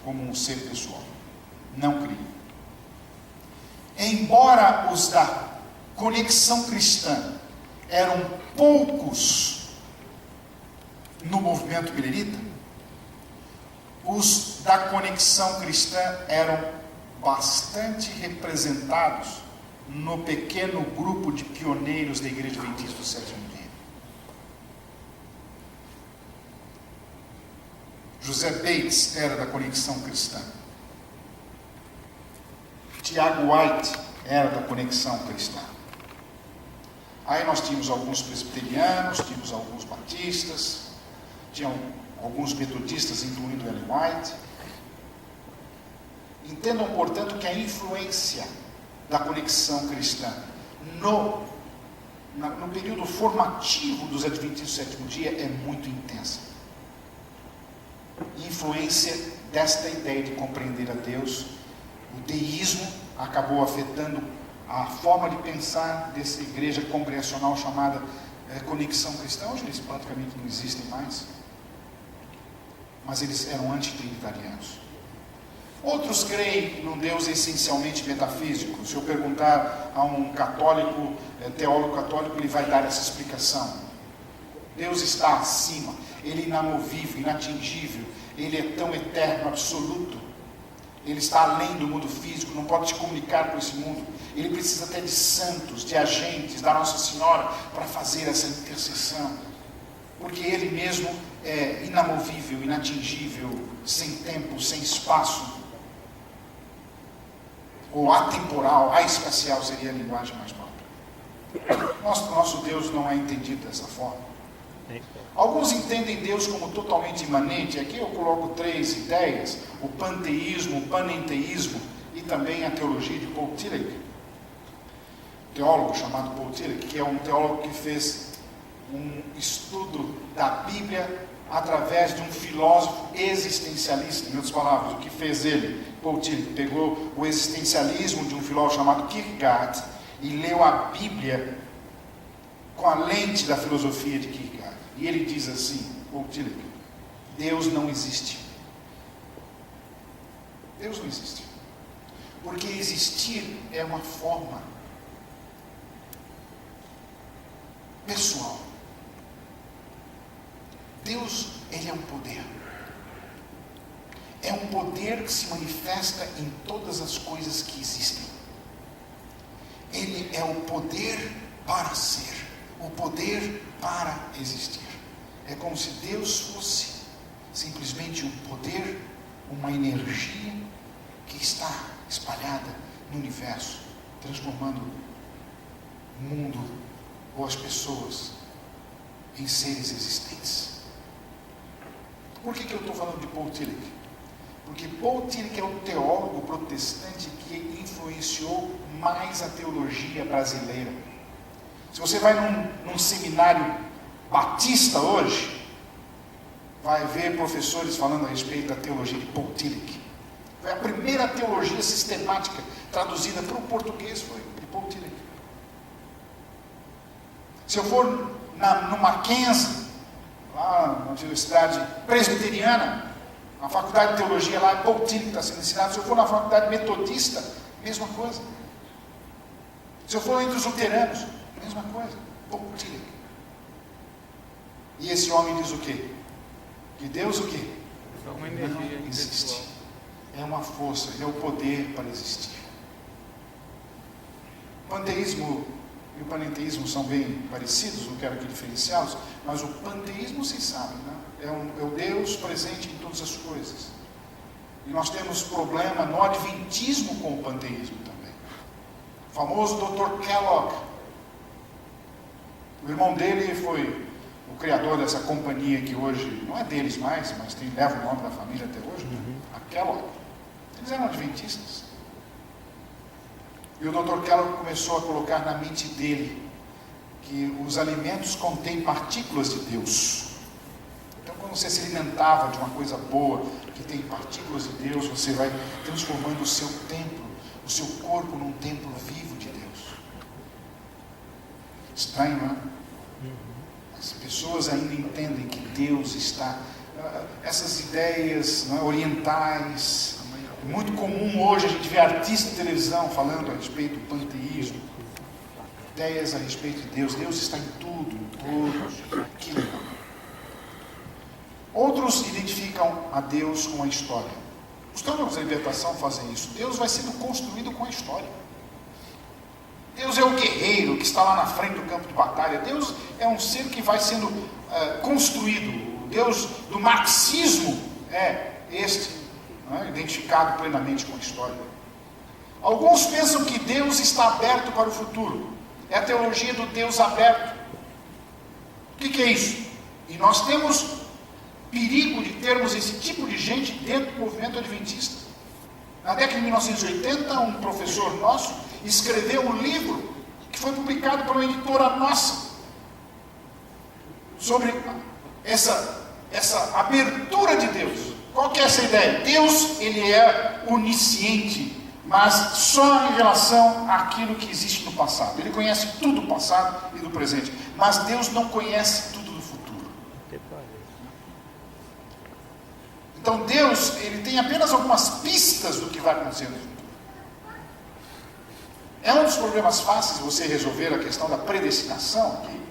como um ser pessoal. Não criam. Embora os da conexão cristã eram poucos no movimento milerita, os da conexão cristã eram bastante representados no pequeno grupo de pioneiros da Igreja Adventista do Sétimo Dia. José Bates era da conexão cristã. Tiago White era da conexão cristã. Aí nós tínhamos alguns presbiterianos, tínhamos alguns batistas, tinham alguns metodistas, incluindo Ellen White. Entendam, portanto, que a influência da conexão cristã no período formativo dos Adventistas do Sétimo Dia é muito intensa. Influência desta ideia de compreender a Deus. O deísmo acabou afetando a forma de pensar dessa igreja congregacional chamada Conexão Cristã. Hoje eles praticamente não existem mais, mas eles eram antitrinitarianos. Outros creem num Deus essencialmente metafísico. Se eu perguntar a um católico, teólogo católico, ele vai dar essa explicação. Deus está acima, Ele é inamovível, inatingível, Ele é tão eterno, absoluto. Ele está além do mundo físico, não pode se comunicar com esse mundo. Ele precisa até de santos, de agentes, da Nossa Senhora, para fazer essa intercessão. Porque Ele mesmo é inamovível, inatingível, sem tempo, sem espaço. Ou atemporal, espacial seria a linguagem mais própria. Nosso Deus não é entendido dessa forma. Alguns entendem Deus como totalmente imanente. Aqui eu coloco 3 ideias: o panteísmo, o panenteísmo e também a teologia de Paul Tillich, teólogo chamado Paul Tillich, que é um teólogo que fez um estudo da Bíblia através de um filósofo existencialista. Em outras palavras, o que fez ele? Paul Tillich pegou o existencialismo de um filósofo chamado Kierkegaard e leu a Bíblia com a lente da filosofia de Kierkegaard. E ele diz assim, Paul Tillich: Deus não existe. Deus não existe. Porque existir é uma forma pessoal. Deus, Ele é um poder. É um poder que se manifesta em todas as coisas que existem. Ele é o poder para ser, o poder para existir. É como se Deus fosse simplesmente um poder, uma energia que está espalhada no universo, transformando o mundo ou as pessoas em seres existentes. Por que eu estou falando de Paul Tillich? Porque Paul Tillich é o teólogo protestante que influenciou mais a teologia brasileira. Se você vai num seminário batista hoje, vai ver professores falando a respeito da teologia de Paul Tillich. Foi a primeira teologia sistemática traduzida para o português, foi de Paul Tillich. Se eu for no Mackenzie, lá na Universidade Presbiteriana, na faculdade de teologia lá, é Paul Tillich que está sendo ensinado. Se eu for na faculdade metodista, mesma coisa. Se eu for entre os luteranos, mesma coisa, Paul Tillich. E esse homem diz o quê? Que Deus o quê? É uma energia não existe. pessoal. É uma força, Ele é o poder para existir. O panteísmo e o panenteísmo são bem parecidos, não quero aqui diferenciá-los, mas o panteísmo, vocês sabem, né? É o Deus presente em todas as coisas. E nós temos problema no adventismo com o panteísmo também. O famoso Dr. Kellogg. O irmão dele foi o criador dessa companhia que hoje, não é deles mais, mas leva o nome da família até hoje, né? A Kellogg. Eles eram adventistas. E o Dr. Kellogg começou a colocar na mente dele que os alimentos contêm partículas de Deus. Então, quando você se alimentava de uma coisa boa, que tem partículas de Deus, você vai transformando o seu templo, o seu corpo num templo vivo de Deus. Estranho, não é? As pessoas ainda entendem que Deus está essas ideias, não é, orientais. É muito comum hoje a gente ver artistas de televisão falando a respeito do panteísmo, ideias a respeito de Deus. Deus está em tudo, em todos, aquilo. Outros identificam a Deus com a história. Os teólogos da libertação fazem isso. Deus vai sendo construído com a história. Deus é o guerreiro que está lá na frente do campo de batalha. Deus é um ser que vai sendo construído. O Deus do marxismo é este, não é? Identificado plenamente com a história. Alguns pensam que Deus está aberto para o futuro. É a teologia do Deus aberto. O que é isso? E nós temos perigo de termos esse tipo de gente dentro do movimento adventista. Na década de 1980, um professor nosso escreveu um livro que foi publicado por uma editora nossa sobre essa abertura de Deus. Qual que é essa ideia? Deus, ele é onisciente, mas só em relação àquilo que existe no passado. Ele conhece tudo do passado e do presente, mas Deus não conhece tudo do futuro. Então Deus, ele tem apenas algumas pistas do que vai acontecer no futuro. É um dos problemas fáceis você resolver a questão da predestinação aqui,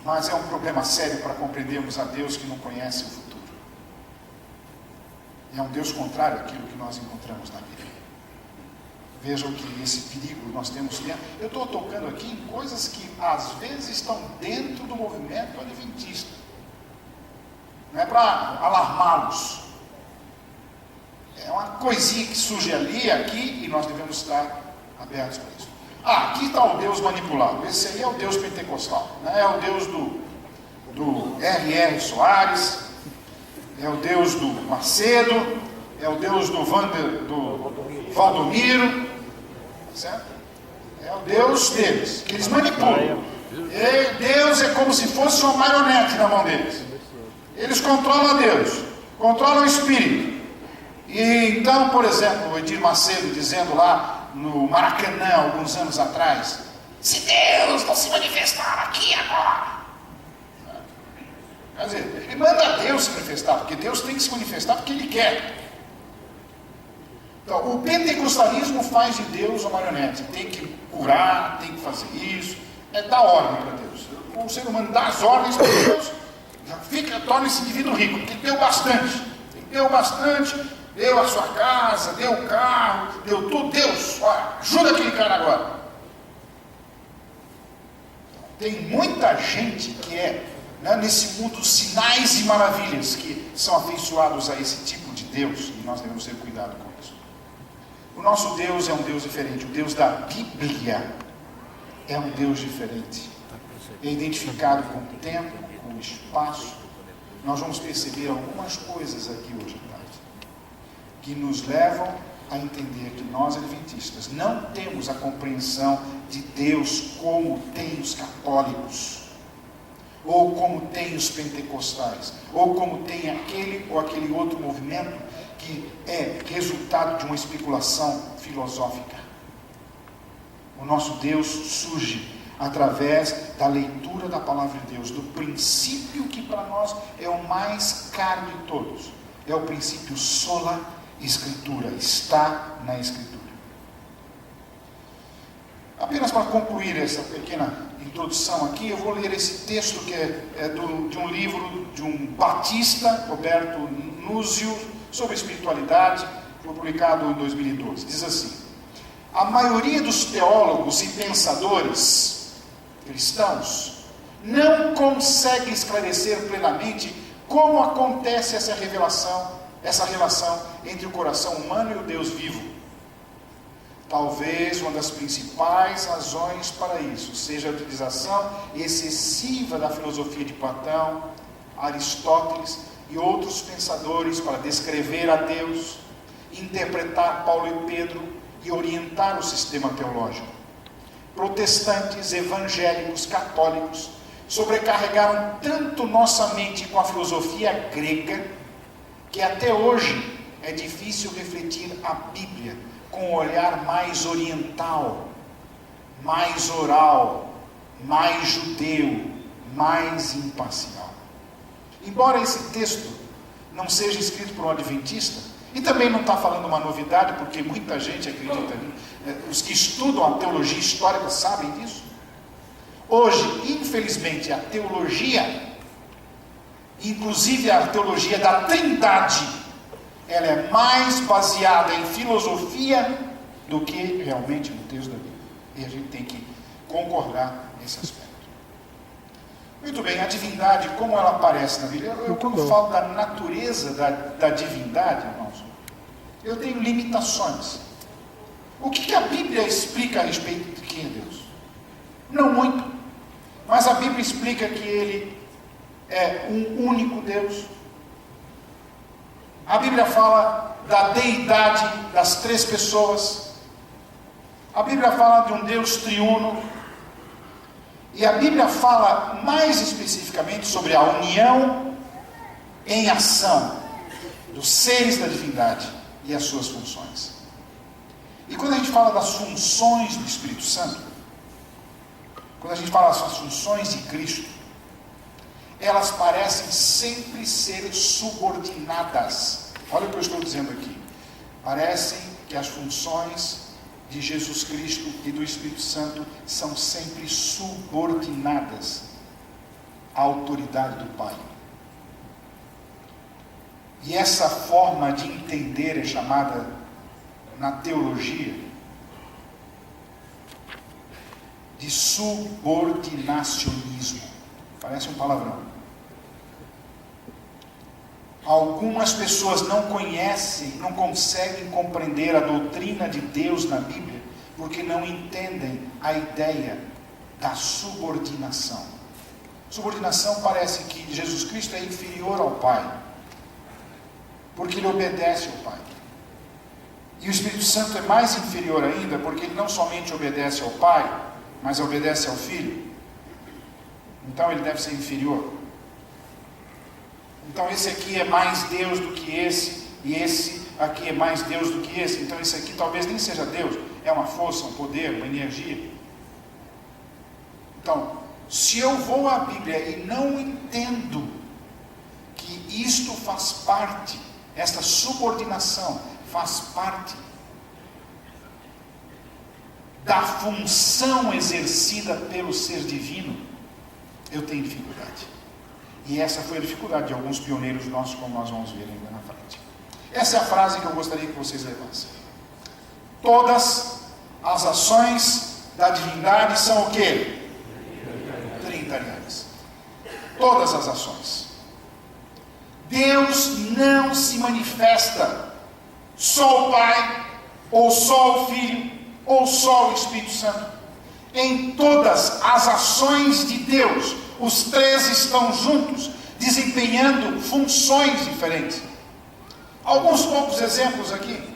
mas é um problema sério para compreendermos a Deus que não conhece o futuro. É um Deus contrário àquilo que nós encontramos na Bíblia. Vejam que esse perigo nós temos dentro. Eu estou tocando aqui em coisas que às vezes estão dentro do movimento adventista. Não é para alarmá-los. É uma coisinha que surge ali, aqui, e nós devemos estar abertos para isso. Aqui está o Deus manipulado. Esse aí é o Deus pentecostal, né? É o Deus do R.R. Soares, é o Deus do Macedo, é o Deus do Valdomiro, certo? É o Deus deles, que eles manipulam. E Deus é como se fosse uma marionete na mão deles. Eles controlam a Deus, controlam o Espírito. E então, por exemplo, o Edir Macedo dizendo lá no Maracanã, alguns anos atrás, se Deus não se manifestar aqui agora. Quer dizer, ele manda Deus se manifestar, porque Deus tem que se manifestar porque Ele quer. Então, o pentecostalismo faz de Deus uma marionete. Tem que curar, tem que fazer isso, é dar ordem para Deus. O ser humano dá as ordens para Deus, já torna esse indivíduo rico, porque deu bastante. Deu bastante, deu a sua casa, deu o carro, deu tudo. Deus, olha, ajuda aquele cara agora. Tem muita gente que nesse mundo, sinais e maravilhas, que são afeiçoados a esse tipo de Deus, e nós devemos ter cuidado com isso. O nosso Deus é um Deus diferente. O Deus da Bíblia é um Deus diferente. É identificado com o tempo, com o espaço. Nós vamos perceber algumas coisas aqui hoje à tarde, que nos levam a entender que nós, adventistas, não temos a compreensão de Deus como tem os católicos, ou como tem os pentecostais, ou como tem aquele ou aquele outro movimento que é resultado de uma especulação filosófica. O nosso Deus surge através da leitura da palavra de Deus, do princípio que para nós é o mais caro de todos. É o princípio sola Escritura, está na Escritura. Apenas para concluir essa pequena introdução aqui, eu vou ler esse texto que é de um livro de um batista, Roberto Núzio, sobre espiritualidade, foi publicado em 2012. Diz assim: a maioria dos teólogos e pensadores cristãos não consegue esclarecer plenamente como acontece essa relação entre o coração humano e o Deus vivo. Talvez uma das principais razões para isso seja a utilização excessiva da filosofia de Platão, Aristóteles e outros pensadores para descrever a Deus, interpretar Paulo e Pedro e orientar o sistema teológico. Protestantes, evangélicos, católicos sobrecarregaram tanto nossa mente com a filosofia grega que até hoje é difícil refletir a Bíblia com um olhar mais oriental, mais oral, mais judeu, mais imparcial. Embora esse texto não seja escrito por um adventista, e também não está falando uma novidade, porque muita gente acredita nisso, os que estudam a teologia histórica sabem disso. Hoje, infelizmente, a teologia, inclusive a teologia da Trindade, ela é mais baseada em filosofia do que realmente no texto da Bíblia. E a gente tem que concordar nesse aspecto. Muito bem, a divindade, como ela aparece na Bíblia? Eu quando falo da natureza da divindade, irmãos, eu tenho limitações. O que a Bíblia explica a respeito de quem é Deus? Não muito. Mas a Bíblia explica que Ele é um único Deus. A Bíblia fala da deidade das três pessoas. A Bíblia fala de um Deus triuno. E a Bíblia fala mais especificamente sobre a união em ação dos seres da divindade e as suas funções. E quando a gente fala das funções do Espírito Santo, quando a gente fala das funções de Cristo, elas parecem sempre ser subordinadas. Olha o que eu estou dizendo aqui. Parecem que as funções de Jesus Cristo e do Espírito Santo são sempre subordinadas à autoridade do Pai. E essa forma de entender é chamada na teologia de subordinacionismo. Parece um palavrão. Algumas pessoas não conhecem, não conseguem compreender a doutrina de Deus na Bíblia, porque não entendem a ideia da subordinação. Subordinação parece que Jesus Cristo é inferior ao Pai, porque Ele obedece ao Pai. E o Espírito Santo é mais inferior ainda, porque Ele não somente obedece ao Pai, mas obedece ao Filho. Então Ele deve ser inferior. Então esse aqui é mais Deus do que esse, e esse aqui é mais Deus do que esse. Então esse aqui talvez nem seja Deus, é uma força, um poder, uma energia. Então, se eu vou à Bíblia e não entendo que isto faz parte, esta subordinação faz parte da função exercida pelo ser divino, eu tenho dificuldade. E essa foi a dificuldade de alguns pioneiros nossos, como nós vamos ver ainda na frente. Essa é a frase que eu gostaria que vocês levassem. Todas as ações da divindade são o quê? Trinitarianas. Todas as ações. Deus não se manifesta só o Pai, ou só o Filho, ou só o Espírito Santo. Em todas as ações de Deus, os três estão juntos, desempenhando funções diferentes. Alguns poucos exemplos aqui.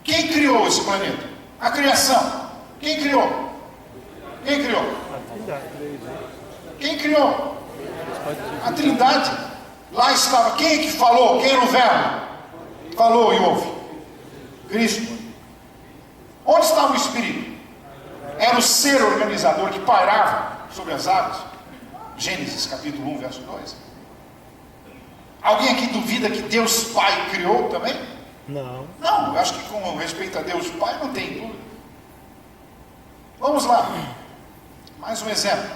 Quem criou esse planeta? A criação. Quem criou? Quem criou? Quem criou? A Trindade. Lá estava. Quem é que falou? Quem era o Verbo? Falou e ouve. Cristo. Onde estava o Espírito? Era o ser organizador que pairava sobre as águas. Gênesis capítulo 1, verso 2. Alguém aqui duvida que Deus Pai criou também? Não. Não, eu acho que com respeito a Deus Pai não tem dúvida. Vamos lá. Mais um exemplo.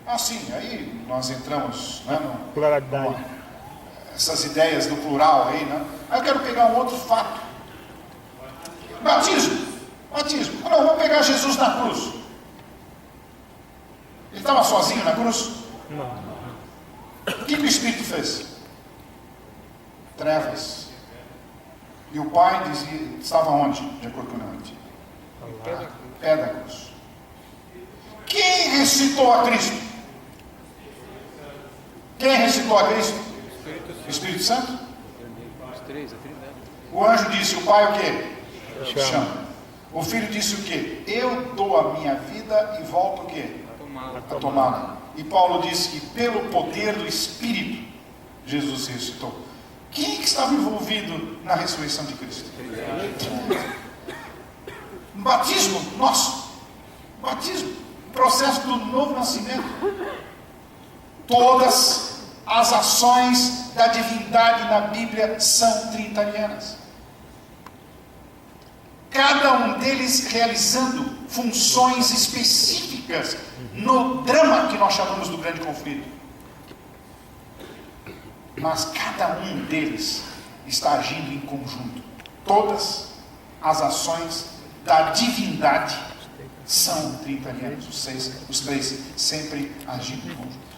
Assim, aí nós entramos, né, Pluralidade. essas ideias do plural aí, né? Aí eu quero pegar um outro fato. Batismo. Batismo. Não, vamos pegar Jesus na cruz. Ele estava sozinho na cruz? Não. O que o Espírito fez? Trevas. E o Pai dizia, estava onde? De acordo com o Neonte? Pé da cruz. Quem ressuscitou a Cristo? Quem ressuscitou a Cristo? O Espírito Santo? Os três, a Trindade. O anjo disse, o Pai o quê? Chama. O Filho disse o quê? Eu dou a minha vida e volto o quê? A tomá-la. E Paulo disse que pelo poder do Espírito, Jesus ressuscitou. Quem é que estava envolvido na ressurreição de Cristo? Batismo nosso. Batismo. Processo do novo nascimento. Todas as ações da divindade na Bíblia são trinitarianas. Cada um deles realizando funções específicas no drama que nós chamamos do grande conflito. Mas cada um deles está agindo em conjunto. Todas as ações da divindade são trinitarianas. Os três sempre agindo em conjunto.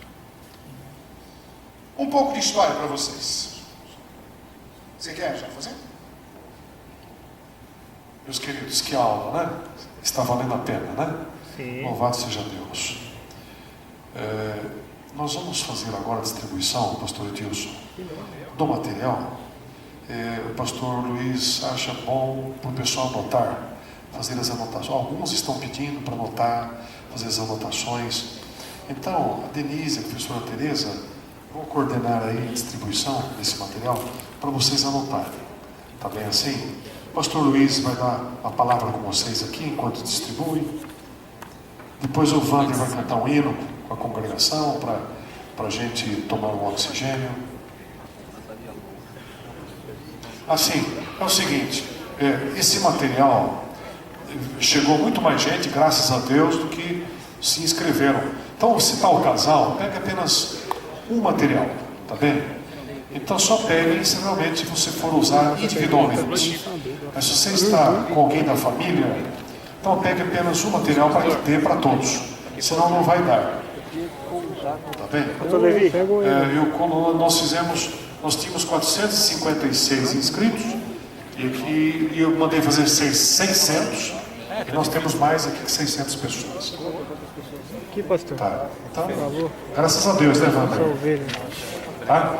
Um pouco de história para vocês. Você quer já fazer? Meus queridos, que aula, né? Está valendo a pena, né? Sim. Louvado seja Deus. Nós vamos fazer agora a distribuição, pastor Edilson, do material. O pastor Luiz acha bom para o pessoal anotar, fazer as anotações. Alguns estão pedindo para anotar, fazer as anotações. Então, a Denise e a professora Tereza vão coordenar aí a distribuição desse material para vocês anotarem. Tá bem assim? O pastor Luiz vai dar a palavra com vocês aqui enquanto distribui. Depois o Wander vai cantar um hino com a congregação para a gente tomar um oxigênio. Assim, é o seguinte, esse material chegou muito mais gente, graças a Deus, do que se inscreveram. Então, se está o casal, pegue apenas um material, tá bem? Então só peguem se realmente você for usar individualmente. Mas se você está com alguém da família, então pegue apenas um material para que dê para todos. Senão não vai dar. Tá bem? Nós tínhamos 456 inscritos e eu mandei fazer 600 e nós temos mais aqui que 600 pessoas. Aqui, pastor. Tá? Então, Por favor. graças a Deus, né, Essa Wander? ovelha. Tá?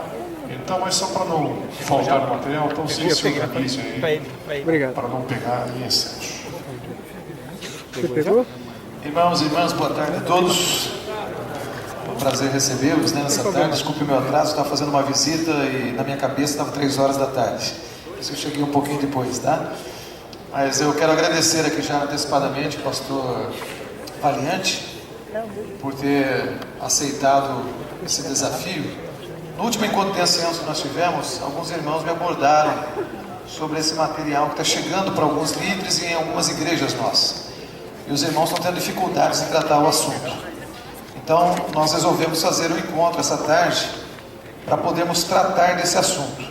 Então, mas só para não faltar o material, então vocês se organizem aí Obrigado. para não pegar em excesso. Você pegou? Irmãos e irmãs, boa tarde a todos. É um prazer recebê-los nessa tarde. Desculpe o meu atraso, estava fazendo uma visita e na minha cabeça estava 3 horas da tarde. Por isso eu cheguei um pouquinho depois, tá? Mas eu quero agradecer aqui já antecipadamente o pastor Valiante por ter aceitado esse desafio. No último encontro de anciãos que nós tivemos, alguns irmãos me abordaram sobre esse material que está chegando para alguns líderes e em algumas igrejas nossas. E os irmãos estão tendo dificuldades em tratar o assunto. Então, nós resolvemos fazer um encontro essa tarde para podermos tratar desse assunto.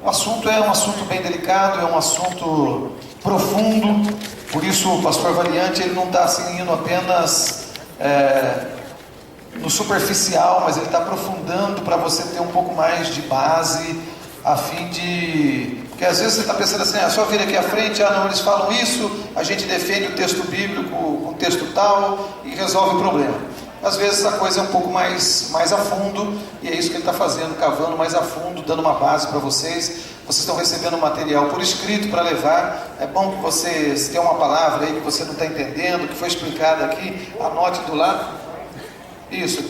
O assunto é um assunto bem delicado, é um assunto profundo, por isso o pastor Valiante ele não está assim, indo apenas no superficial, mas ele está aprofundando para você ter um pouco mais de base, a fim de... Porque às vezes você está pensando assim, só vir aqui à frente, não, eles falam isso, a gente defende o texto bíblico com o texto tal e resolve o problema. Às vezes a coisa é um pouco mais a fundo, e é isso que ele está fazendo, cavando mais a fundo, dando uma base para vocês. Vocês estão recebendo material por escrito para levar. É bom que você, se tem uma palavra aí que você não está entendendo, que foi explicada aqui, anote do lado. Isso,